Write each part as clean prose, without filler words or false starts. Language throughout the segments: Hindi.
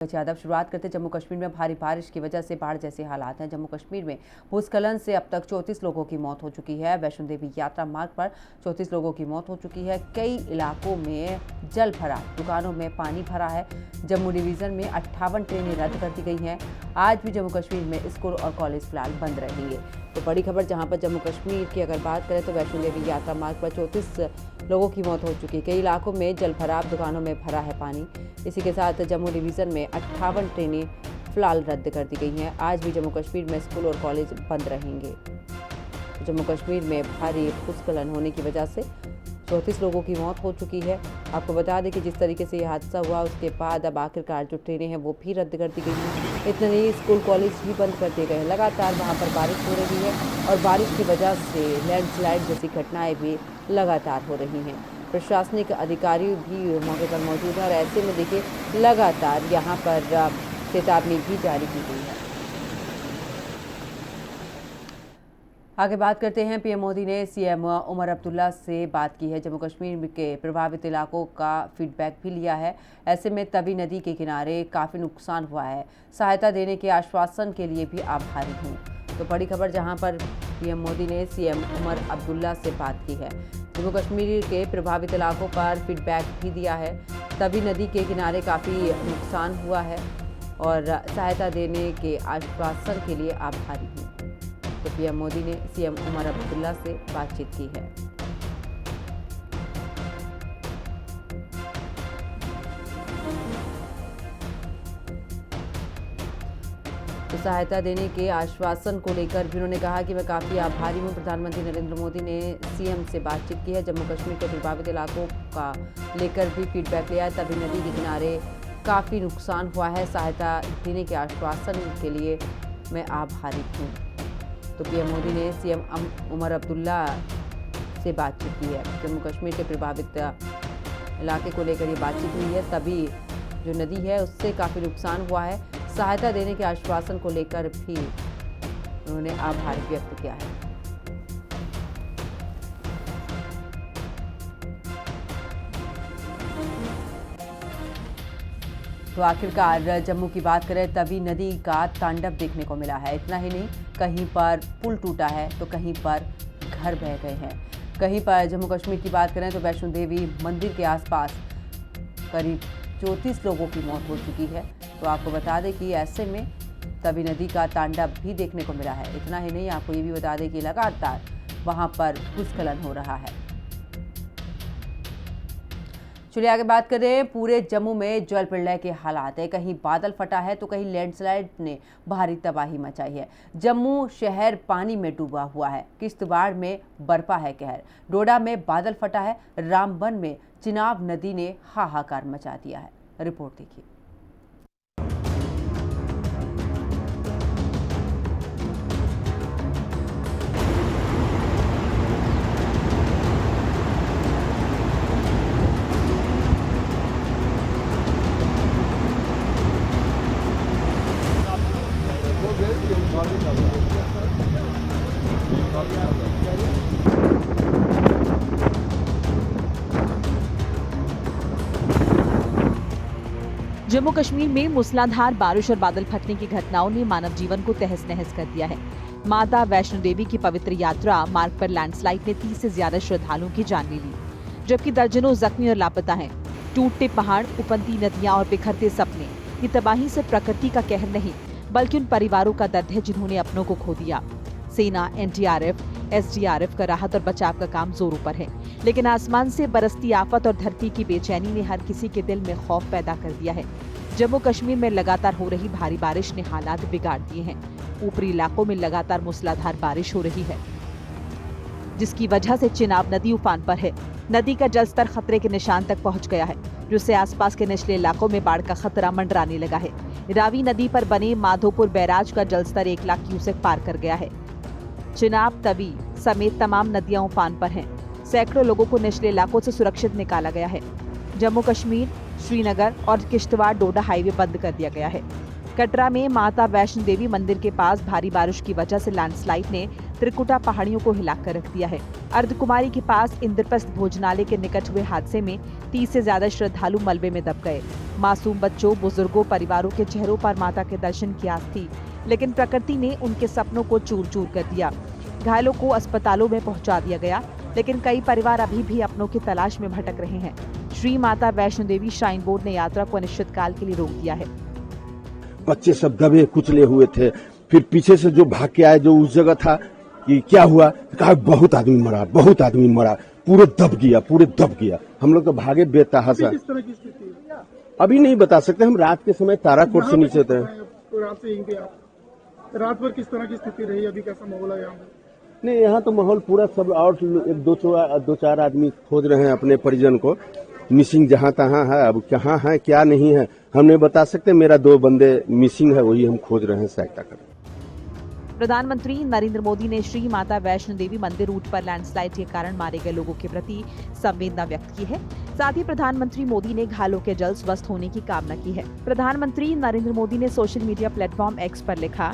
यादव शुरुआत करते जम्मू कश्मीर में भारी बारिश की वजह से बाढ़ जैसे हालात हैं। जम्मू कश्मीर में भूस्खलन से अब तक 34 लोगों की मौत हो चुकी है। वैष्णो देवी यात्रा मार्ग पर 34 लोगों की मौत हो चुकी है। कई इलाकों में जल भरा, दुकानों में पानी भरा है। जम्मू डिवीजन में 58 ट्रेनें रद्द कर दी गई हैं। आज भी जम्मू कश्मीर में स्कूल और कॉलेज फिलहाल बंद रहेंगे। तो बड़ी खबर जहां पर जम्मू कश्मीर की अगर बात करें तो वैष्णो देवी यात्रा मार्ग पर 34 लोगों की मौत हो चुकी है। कई इलाकों में जल भराव, दुकानों में भरा है पानी। इसी के साथ जम्मू डिवीजन में 58 ट्रेनें फिलहाल रद्द कर दी गई हैं। आज भी जम्मू कश्मीर में स्कूल और कॉलेज बंद रहेंगे। जम्मू कश्मीर में भारी भूस्खलन होने की वजह से 34 लोगों की मौत हो चुकी है। आपको बता दें कि जिस तरीके से ये हादसा हुआ उसके बाद अब आखिरकार जो ट्रेनें हैं वो भी रद्द कर दी गई हैं। इतना नहीं, स्कूल कॉलेज भी बंद कर दिए गए हैं। लगातार वहाँ पर बारिश हो रही है और बारिश की वजह से लैंडस्लाइड जैसी घटनाएं भी लगातार हो रही हैं। प्रशासनिक अधिकारी भी मौके पर मौजूद हैं और ऐसे में देखिए लगातार यहाँ पर चेतावनी भी जारी की गई है। आगे बात करते हैं, पीएम मोदी ने सीएम उमर अब्दुल्ला से बात की है। जम्मू कश्मीर के प्रभावित इलाकों का फीडबैक भी लिया है। ऐसे में तवी नदी के किनारे काफ़ी नुकसान हुआ है। सहायता देने के आश्वासन के लिए भी आभारी हूँ। तो बड़ी खबर जहां पर पीएम मोदी ने सीएम उमर अब्दुल्ला से बात की है। जम्मू कश्मीर के प्रभावित इलाकों पर फीडबैक भी दिया है। तवी नदी के किनारे काफ़ी नुकसान हुआ है और सहायता देने के आश्वासन के लिए आभारी हूँ। तो पीएम मोदी ने सीएम उमर अब्दुल्ला से बातचीत की है। तो सहायता देने के आश्वासन को लेकर भी उन्होंने कहा कि मैं काफ़ी आभारी हूं। प्रधानमंत्री नरेंद्र मोदी ने सीएम से बातचीत की है। जम्मू कश्मीर के प्रभावित इलाकों का लेकर भी फीडबैक लिया है। तभी नदी के किनारे काफ़ी नुकसान हुआ है। सहायता देने के आश्वासन के लिए मैं आभारी हूँ। तो पीएम मोदी ने सीएम उमर अब्दुल्ला से बातचीत की है। जम्मू कश्मीर के प्रभावित इलाके को लेकर ये बातचीत हुई है। तभी जो नदी है उससे काफ़ी नुकसान हुआ है। सहायता देने के आश्वासन को लेकर भी उन्होंने आभार व्यक्त किया है। तो आखिरकार जम्मू की बात करें, तवी नदी का तांडव देखने को मिला है। इतना ही नहीं, कहीं पर पुल टूटा है तो कहीं पर घर बह गए हैं। कहीं पर जम्मू कश्मीर की बात करें तो वैष्णो देवी मंदिर के आसपास करीब 34 लोगों की मौत हो चुकी है। तो आपको बता दें कि ऐसे में तवी नदी का तांडव भी देखने को मिला है। इतना ही नहीं, आपको ये भी बता दें कि लगातार वहां पर भूस्खलन हो रहा है। चलिए आगे बात करें, पूरे जम्मू में जल प्रलय के हालात है। कहीं बादल फटा है तो कहीं लैंडस्लाइड ने भारी तबाही मचाई है। जम्मू शहर पानी में डूबा हुआ है। किश्तवाड़ में बरपा है कहर, डोडा में बादल फटा है, रामबन में चिनाब नदी ने हाहाकार मचा दिया है। रिपोर्ट देखिए। जम्मू कश्मीर में मूसलाधार बारिश और बादल फटने की घटनाओं ने मानव जीवन को तहस नहस कर दिया है। माता वैष्णो देवी की पवित्र यात्रा मार्ग पर लैंडस्लाइड ने 30 से ज्यादा श्रद्धालुओं की जान ले ली, जबकि दर्जनों जख्मी और लापता हैं। टूटते पहाड़, उफनती नदियां और बिखरते सपने, ये तबाही से प्रकृति का कहर नहीं बल्कि उन परिवारों का दर्द है जिन्होंने अपनों को खो दिया। सेना, एनडीआरएफ, एसडीआरएफ का राहत और बचाव का काम जोरों पर है, लेकिन आसमान से बरसती आफत और धरती की बेचैनी ने हर किसी के दिल में खौफ पैदा कर दिया है। जम्मू कश्मीर में लगातार हो रही भारी बारिश ने हालात बिगाड़ दिए हैं। ऊपरी इलाकों में लगातार मूसलाधार बारिश हो रही है, जिसकी वजह से चिनाब नदी उफान पर है। नदी का जलस्तर खतरे के निशान तक पहुंच गया है, जिससे आसपास के निचले इलाकों में बाढ़ का खतरा मंडराने लगा है। रावी नदी पर बने माधोपुर बैराज का जलस्तर 1 लाख क्यूसेक पार कर गया है। चिनाब, तवी समेत तमाम नदियां उफान पर हैं। सैकड़ों लोगों को निचले इलाकों से सुरक्षित निकाला गया है। जम्मू कश्मीर, श्रीनगर और किश्तवाड़ डोडा हाईवे बंद कर दिया गया है। कटरा में माता वैष्णो देवी मंदिर के पास भारी बारिश की वजह से लैंडस्लाइड ने त्रिकुटा पहाड़ियों को हिलाकर रख दिया है। अर्धकुमारी के पास इंद्रप्रस्थ भोजनालय के निकट हुए हादसे में 30 से ज्यादा श्रद्धालु मलबे में दब गए। मासूम बच्चों, बुजुर्गों, परिवारों के चेहरों पर माता के दर्शन की आस थी, लेकिन प्रकृति ने उनके सपनों को चूर चूर कर दिया। घायलों को अस्पतालों में पहुंचा दिया गया, लेकिन कई परिवार अभी भी अपनों की तलाश में भटक रहे हैं। श्री माता वैष्णो देवी श्राइन बोर्ड ने यात्रा को अनिश्चितकाल के लिए रोक दिया है। बच्चे सब दबे कुचले हुए थे। फिर पीछे से जो भाग के आए, जो उस जगह था कि क्या हुआ, कहा बहुत आदमी मरा, बहुत आदमी मरा, पूरे दब गया। हम लोग तो भागे बेतहाशा। किस तरह की स्थिति है? अभी नहीं बता सकते, हम रात के समय ताराकोट से नीचे थे। रात से यहीं पे आप रात भर किस तरह की स्थिति रही? अभी कैसा माहौल है यहाँ पे? नहीं, यहाँ तो माहौल पूरा सब, और दो चार आदमी खोज रहे हैं अपने परिजन को। मिसिंग जहाँ तहाँ है, अब कहाँ है क्या नहीं है हम नहीं बता सकते। मेरा 2 बंदे मिसिंग है, वही हम खोज रहे हैं सहायता कर। प्रधानमंत्री नरेंद्र मोदी ने श्री माता वैष्णो देवी मंदिर रूट पर लैंडस्लाइड के कारण मारे गए लोगों के प्रति संवेदना व्यक्त की है। साथ ही प्रधानमंत्री मोदी ने घायलों के जल्द स्वस्थ होने की कामना की है। प्रधानमंत्री नरेंद्र मोदी ने सोशल मीडिया प्लेटफॉर्म एक्स पर लिखा,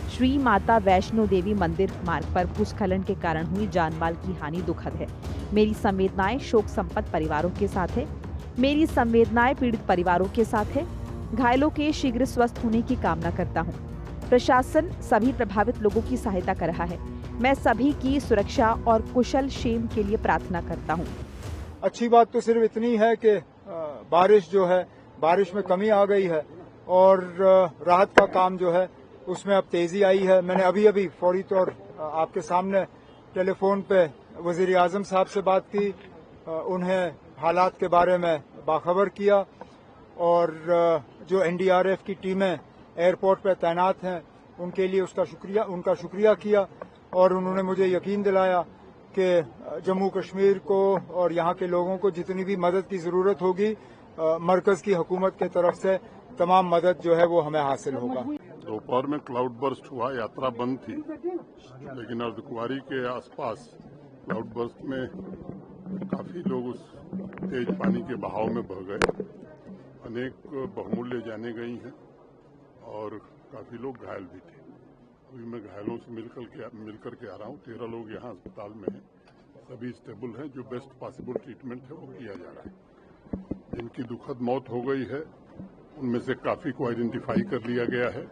श्री माता वैष्णो देवी मंदिर मार्ग पर भूस्खलन के कारण हुई जानमाल की हानि दुखद है। मेरी संवेदनाएं शोक संपन्न परिवारों के साथ है। मेरी संवेदनाएं पीड़ित परिवारों के साथ है। घायलों के शीघ्र स्वस्थ होने की कामना करता हूं। प्रशासन सभी प्रभावित लोगों की सहायता कर रहा है। मैं सभी की सुरक्षा और कुशल क्षेम के लिए प्रार्थना करता हूं। अच्छी बात तो सिर्फ इतनी है कि बारिश जो है, बारिश में कमी आ गई है और राहत का काम जो है उसमें अब तेजी आई है। मैंने अभी फौरी तौर आपके सामने टेलीफोन पे वजीर आजम साहब से बात की, उन्हें हालात के बारे में बाखबर किया और जो एनडीआरएफ की टीमें एयरपोर्ट पर तैनात हैं उनके लिए उनका शुक्रिया किया और उन्होंने मुझे यकीन दिलाया कि जम्मू कश्मीर को और यहाँ के लोगों को जितनी भी मदद की जरूरत होगी, मरकज की हुकूमत के तरफ से तमाम मदद जो है वो हमें हासिल होगा। दोपहर में क्लाउड बर्स्ट हुआ, यात्रा बंद थी, लेकिन अर्धकुमारी के आसपास क्लाउड बर्स्ट में काफी लोग उस तेज पानी के बहाव में बह गए। अनेक बहुमूल्य जाने गई हैं और काफी लोग घायल भी थे। अभी मैं घायलों से मिलकर के आ रहा हूँ। 13 लोग यहाँ अस्पताल में हैं, सभी स्टेबल हैं। जो बेस्ट पॉसिबल ट्रीटमेंट है वो किया जा रहा है। जिनकी दुखद मौत हो गई है उनमें से काफी को आइडेंटिफाई कर लिया गया है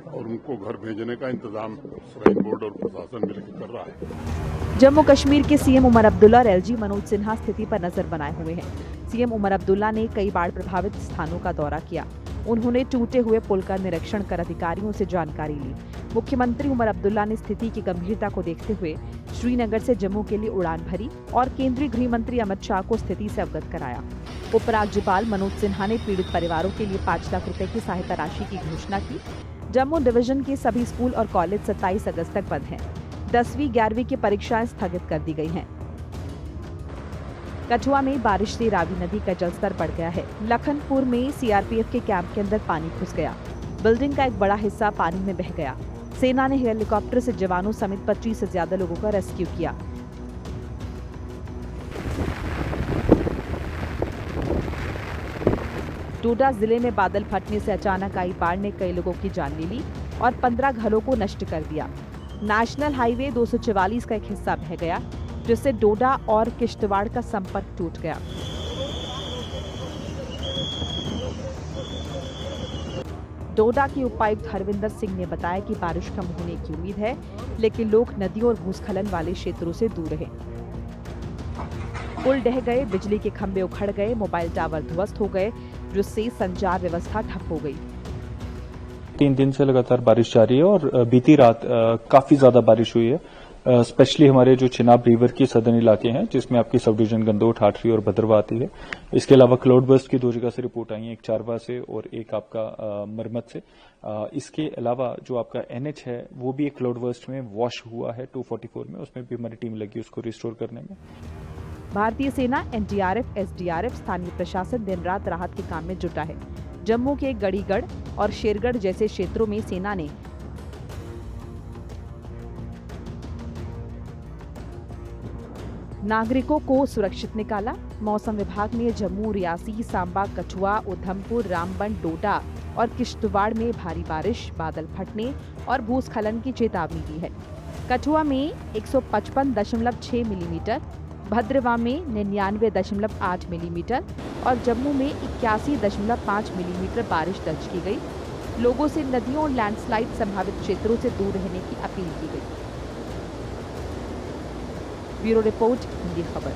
और उनको घर भेजने का इंतजाम श्राइन बोर्ड और प्रशासन मिलकर कर रहा है। जम्मू कश्मीर के सीएम उमर अब्दुल्ला और एलजी मनोज सिन्हा स्थिति पर नजर बनाए हुए हैं। सीएम उमर अब्दुल्ला ने कई बाढ़ प्रभावित स्थानों का दौरा किया। उन्होंने टूटे हुए पुल का निरीक्षण कर अधिकारियों से जानकारी ली। मुख्यमंत्री उमर अब्दुल्ला ने स्थिति की गंभीरता को देखते हुए श्रीनगर से जम्मू के लिए उड़ान भरी और केंद्रीय गृह मंत्री अमित शाह को स्थिति से अवगत कराया। उपराज्यपाल मनोज सिन्हा ने पीड़ित परिवारों के लिए 5 लाख रुपए की सहायता राशि की घोषणा की। जम्मू डिवीजन के सभी स्कूल और कॉलेज 27 अगस्त तक बंद हैं। 10वीं 11वीं की परीक्षाएं स्थगित कर दी गई हैं। कठुआ में बारिश से रावी नदी का जलस्तर बढ़ गया है। लखनपुर में सीआरपीएफ के कैंप के अंदर पानी घुस गया। बिल्डिंग का एक बड़ा हिस्सा पानी में बह गया। सेना ने हेलीकॉप्टर से जवानों समेत 25 से ज्यादा लोगों का रेस्क्यू किया। डोडा जिले में बादल फटने से अचानक आई बाढ़ ने कई लोगों की जान ले ली और 15 घरों को नष्ट कर दिया। नेशनल हाईवे 244 का एक हिस्सा बह गया, जिससे डोडा और किश्तवाड़ का संपर्क टूट गया। डोडा के उपायुक्त हरविंदर सिंह ने बताया कि बारिश कम होने की उम्मीद है, लेकिन लोग नदियों और भूस्खलन वाले क्षेत्रों से दूर रहे। पुल ढह गए, बिजली के खंभे उखड़ गए, मोबाइल टावर ध्वस्त हो गए, जिससे संचार व्यवस्था ठप हो गई। 3 दिन से लगातार बारिश जारी है और बीती रात काफी ज्यादा बारिश हुई है। स्पेशली हमारे जो चिनाब रिवर के सदर्न इलाके हैं, जिसमें आपकी सब डिवीजन गंदोह, ठाठरी और भद्रवा आती है। इसके अलावा क्लाउड बर्स्ट की 2 जगह से रिपोर्ट आई है, एक चारवा से और एक आपका मरमत से। इसके अलावा जो आपका NH है वो भी एक क्लाउड बर्स्ट में वॉश हुआ है 244 में, उसमें भी हमारी टीम लगी उसको रिस्टोर करने में। भारतीय सेना, NDRF, SDRF, स्थानीय प्रशासन दिन रात राहत के काम में जुटा है। जम्मू के गढ़ीगढ़ और शेरगढ़ जैसे क्षेत्रों में सेना ने नागरिकों को सुरक्षित निकाला। मौसम विभाग ने जम्मू, रियासी, सांबा, कठुआ, उधमपुर, रामबन, डोडा और किश्तवाड़ में भारी बारिश, बादल फटने और भूस्खलन की चेतावनी दी है। कठुआ में 155.6 मिलीमीटर, भद्रवाह में 99.8 मिलीमीटर और जम्मू में 81.5 मिलीमीटर बारिश दर्ज की गई। लोगों से नदियों और लैंडस्लाइड संभावित क्षेत्रों से दूर रहने की अपील की गई। ब्यूरो रिपोर्ट, हिंदी खबर।